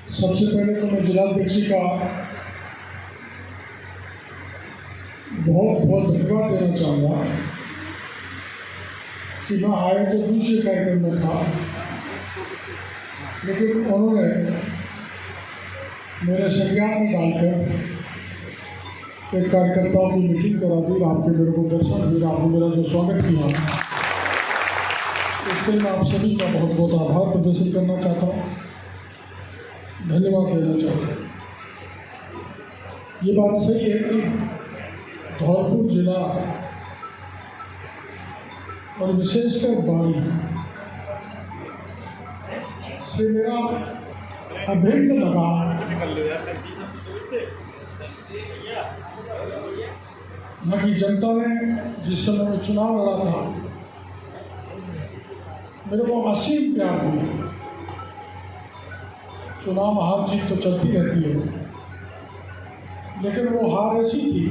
सबसे पहले तो मैं जिलाध्यक्ष का बहुत बहुत धन्यवाद देना चाहूँगा कि मैं आया तो दूसरे कार्यक्रम में था, लेकिन उन्होंने मेरे संज्ञान में डालकर एक कार्यकर्ताओं की मीटिंग करा दी। आपके मेरे को दर्शन दिया, आपने मेरा जो स्वागत किया, इसके लिए मैं आप सभी का बहुत बहुत आभार प्रदर्शित करना चाहता हूँ, धन्यवाद देना चाहता हूँ। ये बात सही है कि धौलपुर जिला और विशेषकर बाड़ी से मेरा अभिन्न लगाव, यहाँ की जनता ने जिस समय में चुनाव लड़ा था मेरे को असीम प्यार दिया। चुनाव हार जीत तो चलती रहती है, लेकिन वो हार ऐसी थी,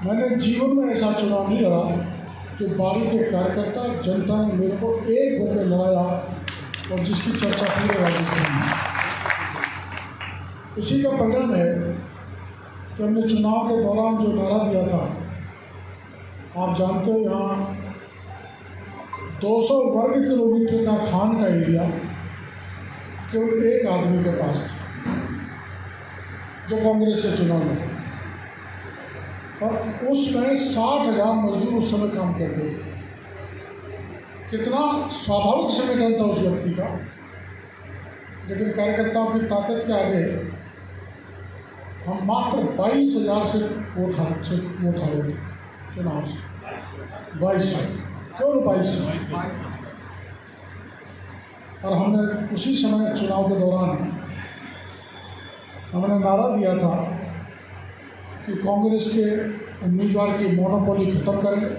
मैंने जीवन में ऐसा चुनाव नहीं लड़ा जो बाड़ी के कार्यकर्ता जनता ने मेरे को एक होकर लड़ाया और जिसकी चर्चा पूरे राजस्थान में। उसी का परिणाम है कि हमने चुनाव के दौरान जो नारा दिया था, आप जानते हो यहाँ 200 वर्ग किलोमीटर का खान का एरिया केवल एक आदमी के पास था जो कांग्रेस से चुनाव लड़ा, और उसमें 60,000 मजदूर उस समय काम करते थे। कितना स्वाभाविक संगठन था उस व्यक्ति का, लेकिन कार्यकर्ताओं की ताकत के आगे हम मात्र 22,000 से वोट हारे थे चुनाव से। 22 केवल 22। और हमने उसी समय चुनाव के दौरान हमने नारा दिया था कि कांग्रेस के उम्मीदवार की मोनोपोली खत्म करेंगे,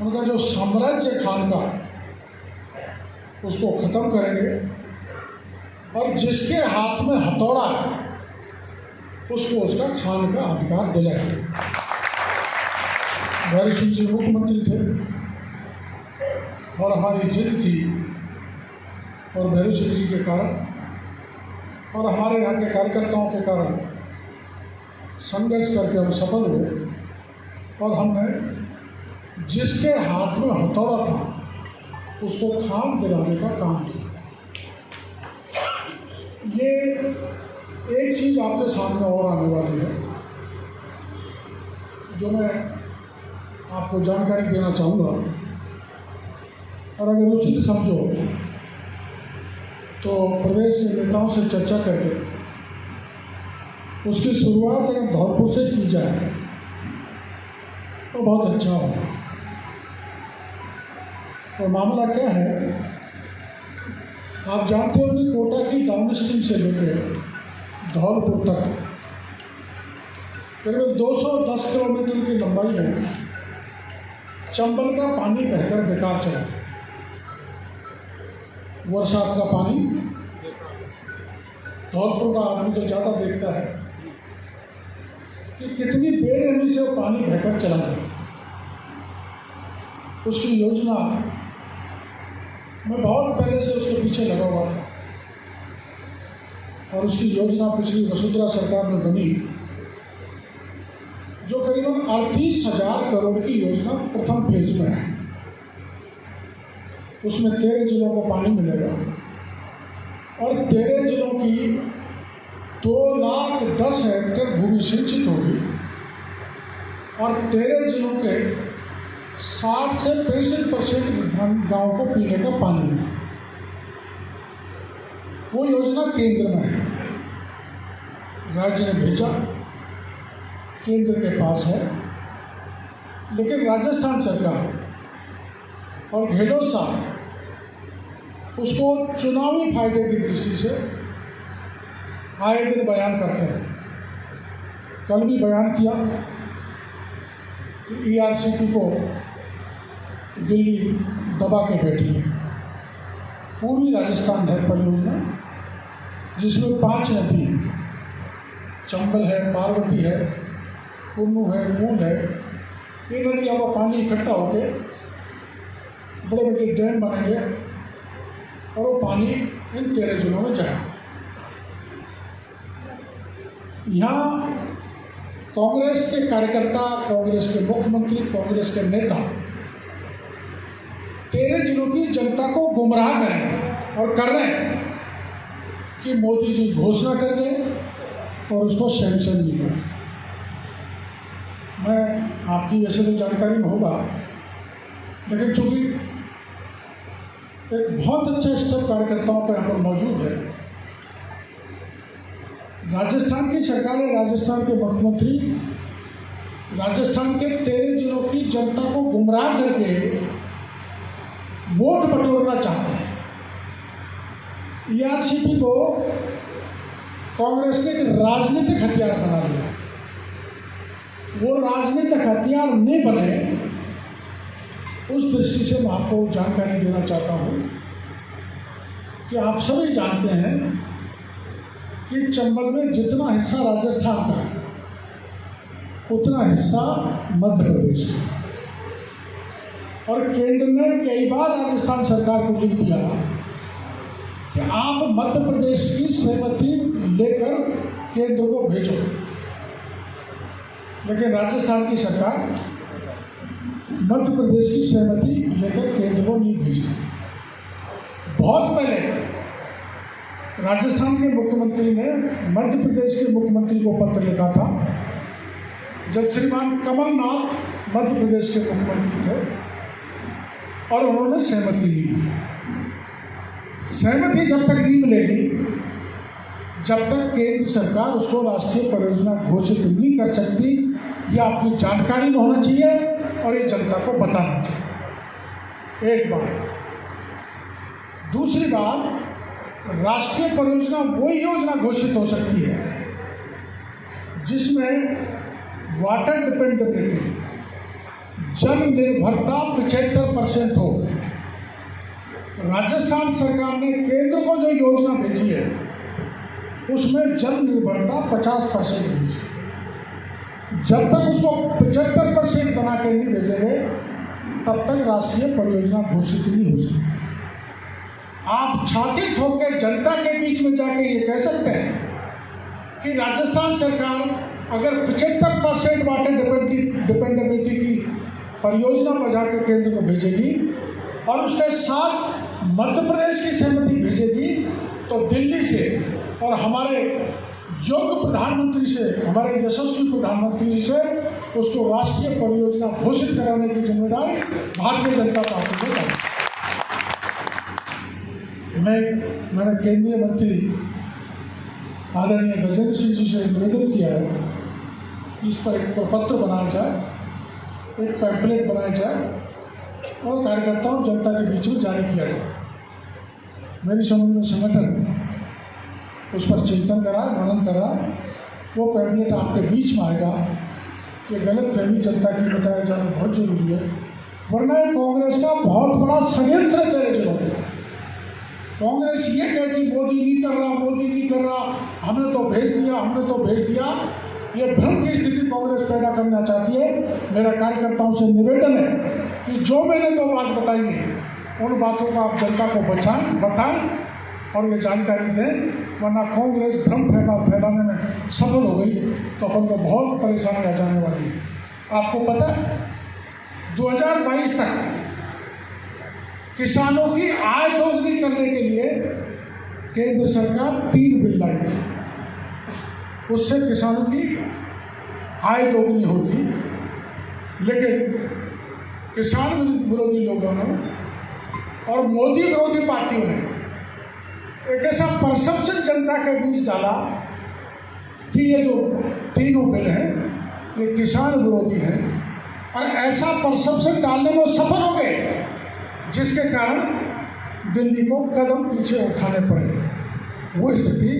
उनका जो साम्राज्य खान का उसको खत्म करेंगे, और जिसके हाथ में हथौड़ा है उसको उसका खान का अधिकार दिलाएंगे। भैरव सिंह जी मुख्यमंत्री थे और हमारी जिद थी, और भैरव सिंह जी के कारण और हमारे यहाँ के कार्यकर्ताओं के कारण संघर्ष करके हम सफल हुए, और हमने जिसके हाथ में हथौड़ा था उसको खान दिलाने का काम किया। ये एक चीज़ आपके सामने और आने वाली है जो मैं आपको जानकारी देना चाहूँगा, और अगर उचित समझो तो प्रदेश के नेताओं से चर्चा करके उसकी शुरुआत अगर धौलपुर से की जाए तो बहुत अच्छा होगा। तो मामला क्या है, आप जानते हो कि कोटा की डाउन स्ट्रीम से लेकर धौलपुर तक करीब 210 किलोमीटर की लंबाई में चंबल का पानी बहकर बेकार चला गया। बरसात का पानी धौलपुर का आदमी तो ज़्यादा देखता है कि कितनी बेरहमी से वो पानी बहकर चला गया। उसकी योजना मैं बहुत पहले से उसके पीछे लगा हुआ था, और उसकी योजना पिछली वसुंधरा सरकार में बनी, जो करीबन 38,000 करोड़ की योजना प्रथम फेज में है। उसमें 13 जिलों को पानी मिलेगा, और 13 जिलों की 2,10,000 हेक्टेयर भूमि सिंचित होगी, और 13 जिलों के 60 से 65% गाँव को पीने का पानी मिलेगा। वो योजना केंद्र में है, राज्य ने भेजा, केंद्र के पास है, लेकिन राजस्थान सरकार और गहलोत साहब उसको चुनावी फायदे की दृष्टि से आए दिन बयान करते हैं। कल भी बयान किया कि ERCP को दिल्ली दबा के बैठी है। पूर्वी राजस्थान नहर परियोजना जिसमें 5 नदी हैं, चंबल है, पार्वती है, कुन्नू है, कूल है, ये नदियों का पानी इकट्ठा होकर बड़े बड़े डैम बनेंगे और वो पानी इन 13 जिलों में जाए। यहाँ कांग्रेस के कार्यकर्ता, कांग्रेस के मुख्यमंत्री, कांग्रेस के नेता 13 जिलों की जनता को गुमराह कर रहे हैं और कर रहे हैं कि मोदी जी घोषणा कर गए और उसको सैंक्शन नहीं हुआ। मैं आपकी वैसे तो जानकारी में होगा, लेकिन चूंकि एक बहुत अच्छा स्टेप कार्यकर्ताओं का यहाँ पर मौजूद है। राजस्थान की सरकार है, राजस्थान के मुख्यमंत्री राजस्थान के 13 जिलों की जनता को गुमराह करके वोट बटोरना चाहते हैं। ERCP को कांग्रेस ने एक राजनीतिक हथियार बना लिया। वो राजनीतिक हथियार नहीं बने, उस दृष्टि से मैं आपको जानकारी देना चाहता हूँ कि आप सभी जानते हैं कि चंबल में जितना हिस्सा राजस्थान का उतना हिस्सा मध्य प्रदेश का, और केंद्र ने कई बार राजस्थान सरकार को लिख दिया कि आप मध्य प्रदेश की सहमति लेकर केंद्र को भेजो, लेकिन राजस्थान की सरकार मध्य प्रदेश की सहमति लेकर केंद्र को नहीं भेजी। बहुत पहले राजस्थान के मुख्यमंत्री ने मध्य प्रदेश के मुख्यमंत्री को पत्र लिखा था, जब श्रीमान कमलनाथ मध्य प्रदेश के मुख्यमंत्री थे, और उन्होंने सहमति ली। सहमति जब तक नहीं मिलेगी, जब तक केंद्र सरकार उसको राष्ट्रीय परियोजना घोषित नहीं कर सकती, यह आपकी जानकारी में होना चाहिए और ये जनता को बताना चाहिए। एक बात। दूसरी बात, राष्ट्रीय परियोजना वही योजना घोषित हो सकती है जिसमें वाटर डिपेंडेबिलिटी, जल निर्भरता 75% हो। राजस्थान सरकार ने केंद्र को जो योजना भेजी है उसमें जल निर्भरता 50% भेजी। जब तक उसको 75% बना के नहीं भेजेंगे, तब तक राष्ट्रीय परियोजना घोषित नहीं हो सकती। आप छाती ठोक के जनता के बीच में जाके ये कह सकते हैं कि राजस्थान सरकार अगर 75% वाटर डिपेंडेबिलिटी की परियोजना बजा के केंद्र को भेजेगी और उसके साथ मध्य प्रदेश की सहमति भेजेगी, तो दिल्ली से और हमारे योग्य प्रधानमंत्री से, हमारे यशस्वी प्रधानमंत्री जी से उसको राष्ट्रीय परियोजना घोषित कराने की जिम्मेदारी भारतीय जनता पार्टी को है। मैंने केंद्रीय मंत्री आदरणीय गजेंद्र सिंह जी से निवेदन किया है कि इस पर एक प्रपत्र बनाया जाए, एक पैम्फलेट बनाया जाए और कार्यकर्ताओं जनता के बीच में जारी किया जाए। मेरी समझ में संगठन उस पर चिंतन करा, मनन करा, वो पैम्फलेट आपके बीच में आएगा। ये गलत फहमी जनता की बताया जाना बहुत जरूरी है, वरना कांग्रेस का बहुत बड़ा षड्यंत्र है तेरे जिलों में। कांग्रेस ये कहती मोदी नहीं कर रहा, मोदी नहीं कर रहा, हमने तो भेज दिया, हमने तो भेज दिया। ये भ्रम की स्थिति कांग्रेस पैदा करना चाहती है। मेरा कार्यकर्ताओं से निवेदन है कि जो मैंने 2 बात बताई है, उन बातों को आप जनता को बताएं और ये जानकारी दें, वरना कांग्रेस भ्रम फैलाने में सफल हो गई तो अपन को बहुत परेशानी आ जाने वाली है। आपको पता है 2022 तक किसानों की आय दोगुनी करने के लिए केंद्र सरकार 3 बिल लाई थी। उससे किसानों की आय दोगुनी होती, लेकिन किसान विरोधी लोगों ने और मोदी विरोधी पार्टियों ने एक ऐसा परसेप्शन जनता के बीच डाला कि ये जो तीनों बिल हैं ये किसान विरोधी हैं, और ऐसा परसेप्शन डालने में सफल हो गए जिसके कारण दिल्ली को कदम पीछे उठाने पड़े। वो स्थिति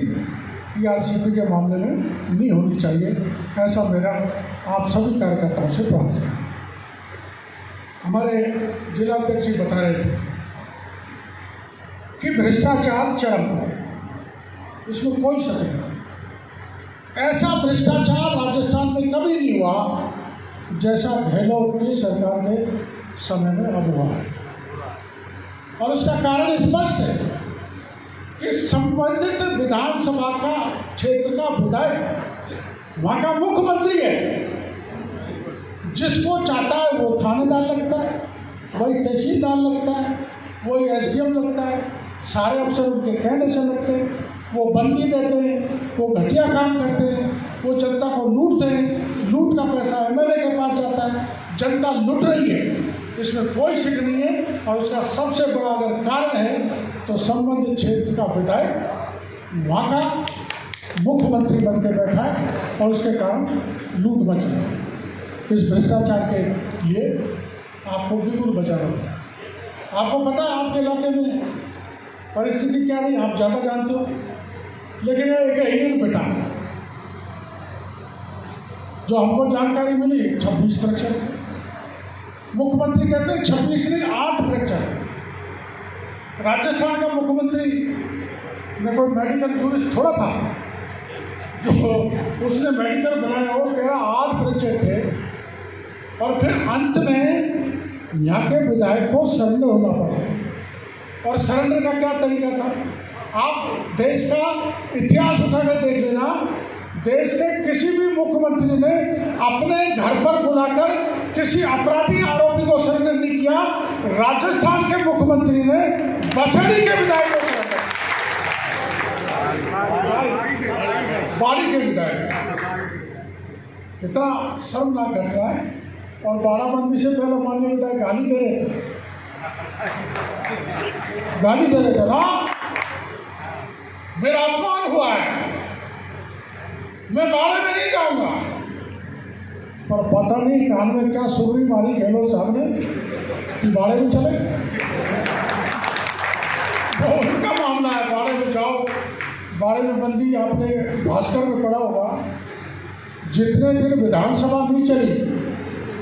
ERCP के मामले में नहीं होनी चाहिए, ऐसा मेरा आप सभी कार्यकर्ताओं से प्रार्थना है। हमारे जिलाध्यक्ष जी बता रहे थे कि भ्रष्टाचार चरम पर, इसमें कोई शक नहीं। ऐसा भ्रष्टाचार राजस्थान में कभी नहीं हुआ जैसा गहलोत की सरकार के समय में अब हुआ है, और उसका कारण स्पष्ट है। संबंधित विधानसभा का क्षेत्र का विधायक वहाँ का मुख्यमंत्री है, जिसको चाहता है वो थानेदार लगता है, वही तहसीलदार लगता है, वही एसडीएम लगता है, सारे अफसर उनके कहने से लगते हैं, वो बंदी देते हैं, वो घटिया काम करते हैं, वो जनता को लूटते हैं, लूट का पैसा एमएलए के पास जाता है, जनता लूट रही है, इसमें कोई शक नहीं है। और उसका सबसे बड़ा अगर कारण है तो संबंधित क्षेत्र का विधायक वहाँ का मुख्यमंत्री बन के बैठा है और उसके कारण लूट मच रही है। इस भ्रष्टाचार के लिए आपको बिल्कुल बचाना होगा। आपको पता है आपके इलाके में परिस्थिति क्या रही, आप ज़्यादा जानते हो, लेकिन एक हीर बेटा जो हमको जानकारी मिली 26%, मुख्यमंत्री कहते हैं 26 नहीं 8%। राजस्थान का मुख्यमंत्री में कोई मेडिकल टूरिस्ट थोड़ा था जो उसने मेडिकल बनाया, वो कह रहा 8% थे। और फिर अंत में यहाँ के विधायक को सरेंडर होना पड़ा। और सरेंडर का क्या तरीका था, आप देश का इतिहास उठाकर देख लेना, देश के किसी भी मुख्यमंत्री ने अपने घर पर बुलाकर किसी अपराधी आरोपी को सरेंडर नहीं किया। राजस्थान के मुख्यमंत्री ने बसड़ी के विधायक को सरेंडर, बाड़ी के विधायक, कितना शर्मनाक घटना है। और बाड़ाबंदी से पहले माननीय विधायक गाली दे रहे थे ना, मेरा अपमान हुआ है, मैं बाड़े में नहीं जाऊंगा। पर पता नहीं कान में क्या सुररी मारी गहलोत साहब ने कि बाड़े में चले। वो उनका मामला है, बाड़े में जाओ, बाड़े में बंदी आपने भास्कर में पढ़ा होगा, जितने दिन विधानसभा नहीं चली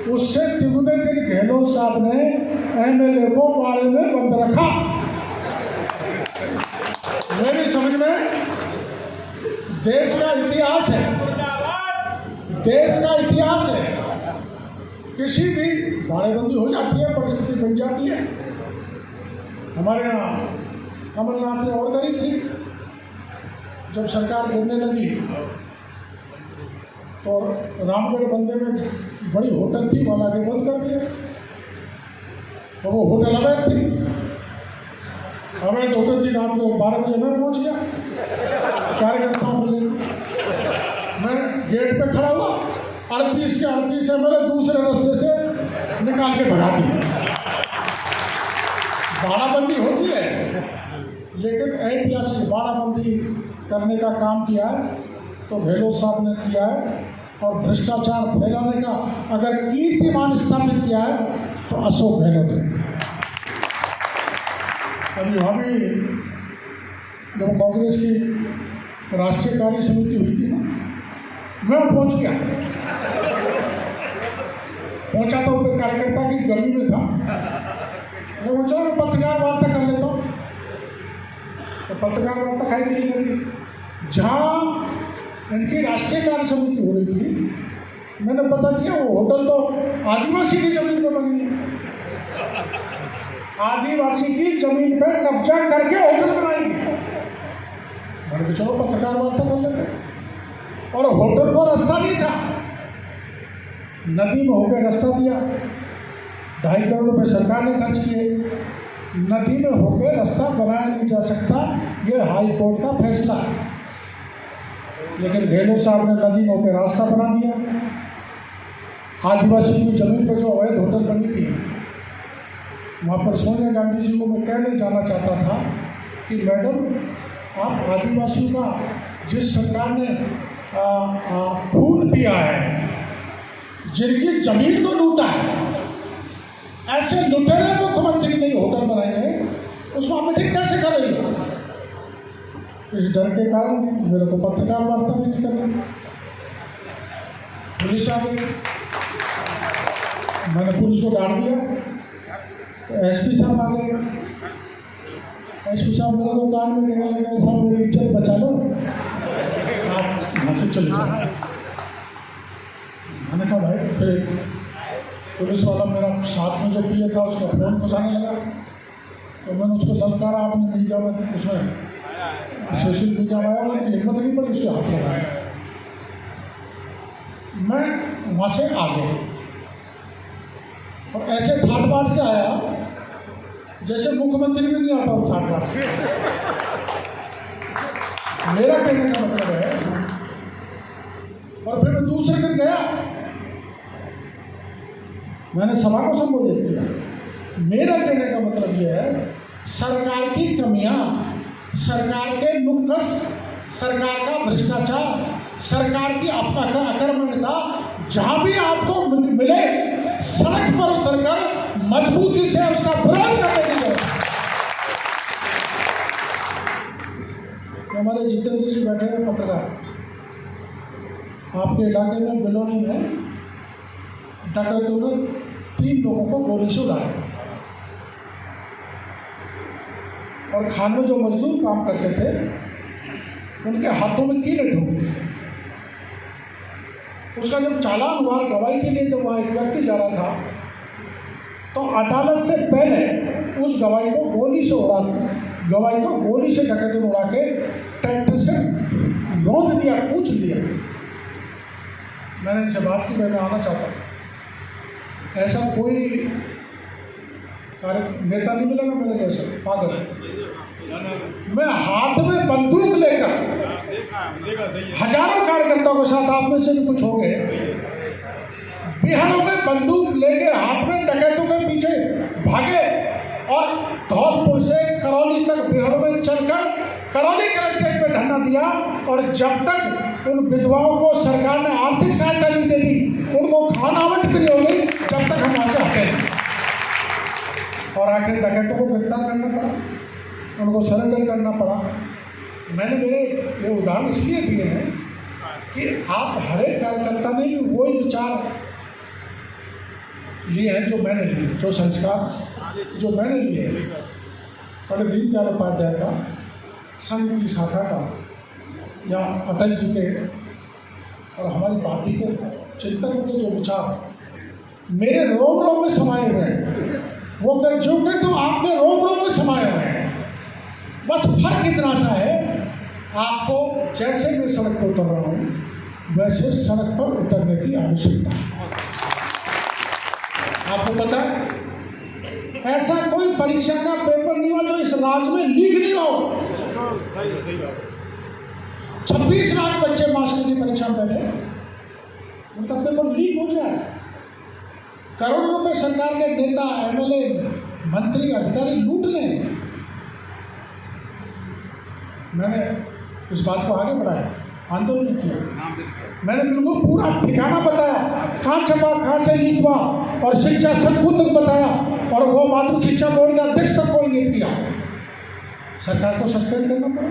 उससे तिगुने दिन गहलोत साहब ने एमएलए को बाड़े में बंद रखा। मेरी समझ में देश का इतिहास है, देश का इतिहास है, किसी भी बाड़ेबंदी हो जाती है, परिस्थिति बन जाती है। हमारे यहाँ कमलनाथ ने और करी थी, जब सरकार गिरने लगी तो रामगढ़ बंदे में बड़ी होटल थी, वाला के बंद कर दिया। तो वो होटल अवैध थी, अवैध होटल थी। रात में 12 बजे मैं पहुँच गया कार्यकर्ताओं को लेकर, मैं गेट पे खड़ा हुआ, 38 के 38 मैंने दूसरे रास्ते से निकाल के भगा दिया। बाड़ाबंदी होती है, लेकिन ऐतिहासिक बाड़ाबंदी करने का काम किया है तो गहलोत साहब ने किया है। और भ्रष्टाचार फैलाने का अगर कीर्तिमान स्थापित किया है तो अशोक गहलोत ने। अभी वहाँ भी जब कांग्रेस की राष्ट्रीय कार्य समिति हुई थी ना, मैं पहुँच गया, पहुँचा तो अपने कार्यकर्ता की गर्मी में था, मैं पूछा मैं पत्रकार वार्ता कर लेता हूँ। तो पत्रकार वार्ता खाई नहीं करी, जहाँ इनकी राष्ट्रीय कार्य समिति हो रही थी, मैंने पता किया वो होटल तो आदिवासी की जमीन पर बनी है, आदिवासी की जमीन पर कब्जा करके होटल बनाएंगे। मैंने चलो पत्रकार वार्ता कर लेते। और होटल को रास्ता नहीं था, नदी में होकर रास्ता दिया, 2.5 करोड़ रुपये सरकार ने खर्च किए, नदी में होकर रास्ता बनाया नहीं जा सकता, ये हाई कोर्ट का फैसला है। लेकिन गहलोत साहब ने नदी में होकर रास्ता बना दिया। आदिवासी की जमीन पर जो अवैध होटल बनी थी, वहाँ पर सोनिया गांधी जी को मैं कहने जाना चाहता था कि मैडम, आप आदिवासियों का जिस सरकार ने खून पिया है, जिनकी जमीन को लूटा है, ऐसे लुटेरे मुख्यमंत्री नहीं होटल बनाएंगे, उसमें मीटिंग कैसे करेंगे? इस डर के कारण मेरे को पत्रकार वार्ता भी नहीं करनी। पुलिस आ गई, मैंने पुलिस को डांट दिया, तो एसपी साहब आ गए। एसपी साहब मेरे को कान में कहने लगे, साहब मेरी इज्जत बचा लो, आप यहाँ से चले जाओ। मैंने कहा भाई, फिर पुलिस वाला मेरा साथ में जो पिए था उसका फ़ोन फंसाने लगा, तो मैंने उसको ललकारा अपने मीडिया में, उसमें सोशल मीडिया में आया, उनकी हिम्मत नहीं पड़ी उसके हाथ लगाया। मैं वहाँ से आ गया और ऐसे ठाट बाट से आया जैसे मुख्यमंत्री भी नहीं आता वो ठाट बाट से। मेरा कहने का मतलब है, और फिर मैं दूसरे दिन गया, मैंने सभा को संबोधित किया। मेरा कहने का मतलब यह है, सरकार की कमियां, सरकार के नुक्स, सरकार का भ्रष्टाचार, सरकार की अकर्मण्यता जहां भी आपको मिले, सड़क पर उतरकर मजबूती से उसका विरोध करने की जरूरत है। हमारे जितेंद्र जी बैठे हैं पत्रकार, आपके इलाके में बिलोनी में डकैतों ने 3 लोगों को गोली से उड़ा दिया और खान में जो मजदूर काम करते थे उनके हाथों में कीले ठोक दी। उसका जब चालान हुआ गवाही के लिए, जब वहाँ एक व्यक्ति जा रहा था तो अदालत से पहले उस गवाही को गोली से डकैतों ने उड़ा के ट्रैक्टर से लौट दिया, पूछ लिया। मैंने इनसे बात की, मैं आना चाहता हूँ, ऐसा कोई नेता नहीं मिलेगा मेरे जैसे पागल। मैं हाथ में बंदूक लेकर हजारों कार्यकर्ताओं के साथ, आप में से भी कुछ होंगे, बिहारों में बंदूक लेकर हाथ में डकैतों के पीछे भागे और धौलपुर से करौली तक बिहारों में चलकर करौली कलेक्ट्रेट में धरना दिया। और जब तक उन विधवाओं को सरकार ने आर्थिक सहायता नहीं दे दी, उनको खाना आवंटित नहीं होगी, जब तक हम वहाँ से हटे नहीं। और आखिर डकैतों को गिरफ्तार करना पड़ा, उनको सरेंडर करना पड़ा। मैंने मेरे ये उदाहरण इसलिए दिए हैं कि आप हर एक कार्यकर्ता ने भी वही विचार लिए हैं जो मैंने लिए, जो संस्कार जो मैंने लिए हैं। पंडित दीनदयाल उपाध्याय का, संघ की शाखा का, या अटल जी के और हमारी पार्टी के चिंतन के जो विचार मेरे रोम रोम में समाये हुए हैं, वो जो कि तो आपके रोम रोम में समाये हुए हैं। बस फर्क इतना सा है, आपको जैसे मैं सड़क पर उतर रहा हूँ वैसे सड़क पर उतरने की आवश्यकता है। आपको पता है, ऐसा कोई परीक्षा का पेपर नहीं हुआ जो इस राज्य में लीक नहीं हो। 26 लाख बच्चे मास्टर की परीक्षा में बैठे, उनका पेपर लीक हो जाए। करोड़ों रुपए सरकार के नेता, एमएलए, मंत्री, अधिकारी लूट लें। मैंने इस बात को आगे बढ़ाया, आंदोलन किया, मैंने बिल्कुल पूरा ठिकाना बताया, कहाँ छपा, कहाँ से लीक हुआ, और शिक्षा संकुल तक बताया, और वो माध्यमिक शिक्षा बोर्ड का अध्यक्ष तक कोई नहीं किया। सरकार को सस्पेंड करना पड़ा,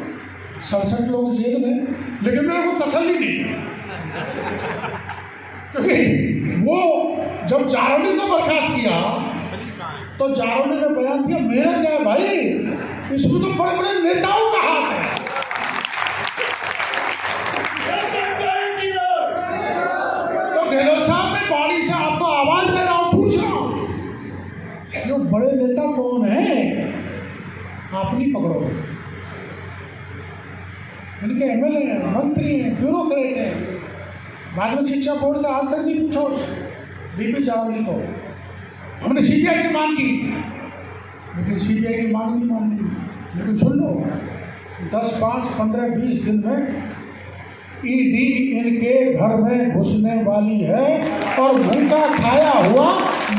67 लोग जेल में, लेकिन मेरे को तसल्ली नहीं, क्योंकि वो जब जारौली को बर्खास्त किया तो जारौली ने बयान दिया, मेरा क्या है भाई, इसमें तो बड़े बड़े नेताओं का हाथ है। तो गहलोत साहब, मैं बाड़ी से आपको आवाज दे रहा हूं, पूछ रहा हूं, जो बड़े नेता कौन है, आप नहीं पकड़ोगे। इनके एमएलए हैं, मंत्री हैं, ब्यूरोक्रेट हैं। माध्यमिक शिक्षा बोर्ड का आज तक नहीं पूछा बीपी जावली को। हमने सीबीआई की मांग की, लेकिन सीबीआई की मांग नहीं मानी। लेकिन सुन लो, 10, 5, 15, 20 दिन में ईडी इनके घर में घुसने वाली है और भूखा खाया हुआ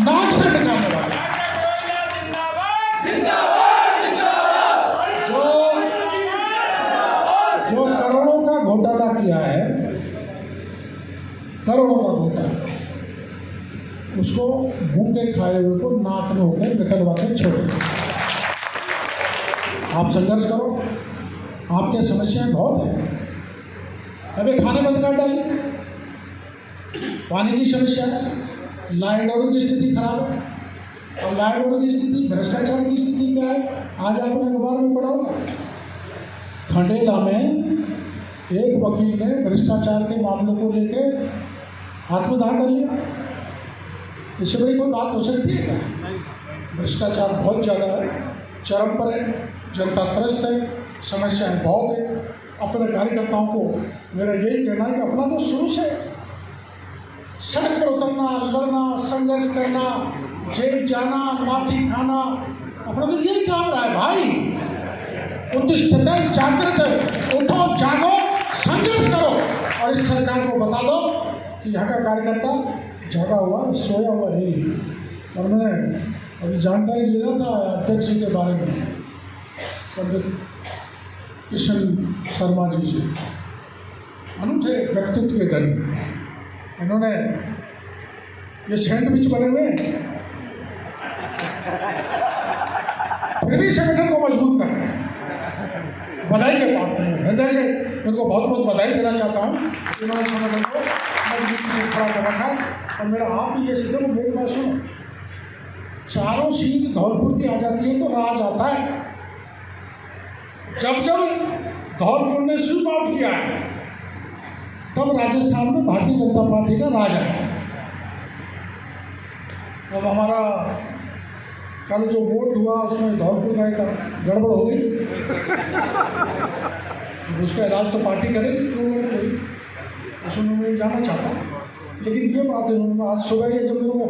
नाक से निकालने वाला है। जो करोड़ों का घोटाला किया है, करोड़ों का घोटाला, उसको भूखे खाए हुए को नाक में होकर निकलवा के छोड़े। आप संघर्ष करो, आपके समस्याएं बहुत हैं। अबे खाने बंद कर डाली, पानी की समस्या है, लॉ एंड ऑर्डर की स्थिति खराब है, और लॉ एंड ऑर्डर की स्थिति, भ्रष्टाचार की स्थिति क्या है, आज आपने अखबार में पढ़ा होगा। खंडेला में एक वकील ने भ्रष्टाचार के मामलों को लेकर आत्मदाह कर लिया। इससे बड़ी कोई बात हो सकती है क्या? भ्रष्टाचार बहुत ज़्यादा है, चरम पर है, जनता त्रस्त है, समस्याएं बहुत है। अपने कार्यकर्ताओं को मेरा यही कहना है कि अपना तो शुरू से सड़क पर उतरना, लड़ना, संघर्ष करना, जेल जाना, लाठी खाना, अपना तो यही काम रहा है भाई। उत्तिष्ठते जागृत, उठो जागो, संघर्ष करो और इस सरकार को बता दो कि यहाँ का कार्यकर्ता जागा हुआ, सोया हुआ नहीं। और मैंने अभी जानकारी लिया था अध्यक्ष जी के बारे में, पंडित किशन शर्मा जी से, अनूठे व्यक्तित्व के धनी। इन्होंने ये सैंडविच बने हुए फिर भी संगठन को मजबूत कर रहे हैं। बधाई के पात्र हैं, हृदय से इनको बहुत बहुत बधाई देना चाहता हूँ। इन्होंने संगठन को मजबूती से खड़ा कर रखा है। और मेरा आप भी ये सीधे को मेरी बात सुनो, चारों सीट धौलपुर की आ जाती है तो राज आता है। जब जब धौलपुर ने स्वीप आउट किया है तब राजस्थान में भारतीय जनता पार्टी का राज है। अब हमारा कल जो वोट हुआ उसमें धौलपुर का एक गड़बड़ हो गई, उसका इलाज तो पार्टी करेगी, क्यों कोई उसमें मैं जाना चाहता। लेकिन ये बात है, उन्होंने आज सुबह ही जब मेरे को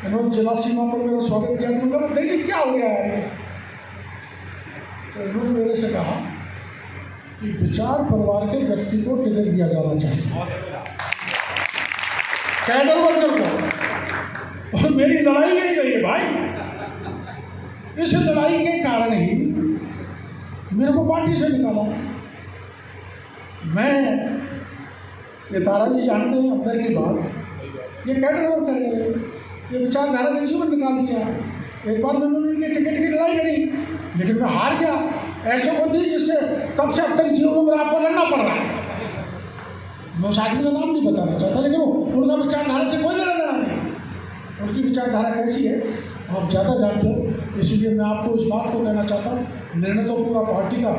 इन्होंने जिला सीमा पर मेरा स्वागत किया तो उन्होंने कहा देखिए क्या हो गया यार। तो इन्होंने मेरे से कहा कि विचार परिवार के व्यक्ति को टिकट दिया जाना चाहिए, कैडर वर्कर को। और मेरी लड़ाई नहीं गई है भाई। इस लड़ाई के कारण ही मेरे को पार्टी से निकाला। मैं ये तारा जी जानते हैं अंदर की बात, ये कैडर वर्कर है, ये विचारधारा का जीवन निकाल दिया। एक बार मैंने उनके टिकट की लड़ाई लड़ी लेकिन मैं हार गया। ऐसे होती जिससे तब से अब तक जीवन में आपको लड़ना पड़ रहा है। मैं उस आदमी का नाम नहीं बताना चाहता, लेकिन उनका विचारधारा से कोई लेना देना नहीं। उनकी विचारधारा कैसी है आप ज़्यादा जानते हो, इसीलिए मैं आपको इस बात को कहना चाहता हूँ, निर्णय तो पूरा पार्टी का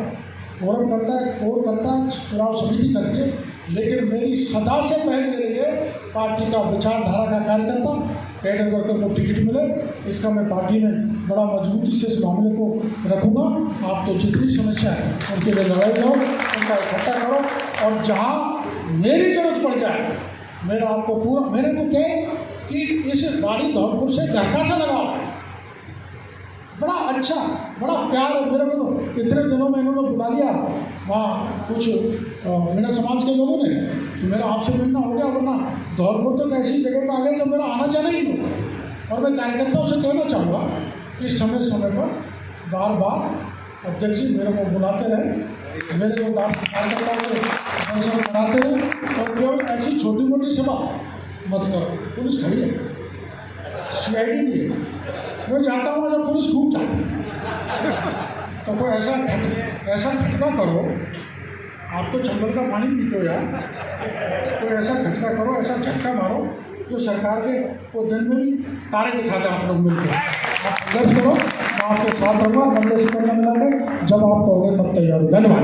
फोरम करता है, कोर करता है, चुनाव समिति करती है, लेकिन मेरी सदा से पहल के लिए पार्टी का विचारधारा का कार्यकर्ता कैडर वर्कर को टिकट मिले, इसका मैं पार्टी में बड़ा मजबूती से इस मामले को रखूँगा। आप तो जितनी समस्या है उनके लिए लड़ाई करो, उनका इकट्ठा करो, और जहाँ मेरी जरूरत पड़ जाए मेरा आपको पूरा, मेरे को कहे कि इस गाड़ी धौलपुर से धक्का सा लगाओ, बड़ा अच्छा, बड़ा प्यार है मेरे को। तो इतने दिनों में इन्होंने बुला लिया वहाँ कुछ मेरे समाज के लोगों ने, तो मेरा आपसे मिलना हो गया, वरना धौलपुर तो ऐसी जगह पर आ गए जब मेरा आना जाना ही नहीं होता। और मैं कार्यकर्ताओं से कहना चाहूँगा कि समय समय पर बार बार अध्यक्ष जी मेरे को बुलाते रहे, मेरे को कार्यकर्ताओं को दर्शन कराते रहे, और केवल ऐसी छोटी मोटी सभा मत करो। पुलिस खड़ी है, CID भी है, मैं चाहता हूँ जब पुलिस खूब चाहती है तो कोई ऐसा खटका करो। आप तो चंबल का पानी पीते हो यार, कोई ऐसा खटका करो, ऐसा झटका मारो जो सरकार के वो दिन में भी तारे दिखाते हैं। आप लोग मिलकर आप संघर्ष करो, मैं आपके साथ रहूँगा, कंधे से कंधा मिलाकर, जब आप कहोगे तब तैयार हो। धन्यवाद।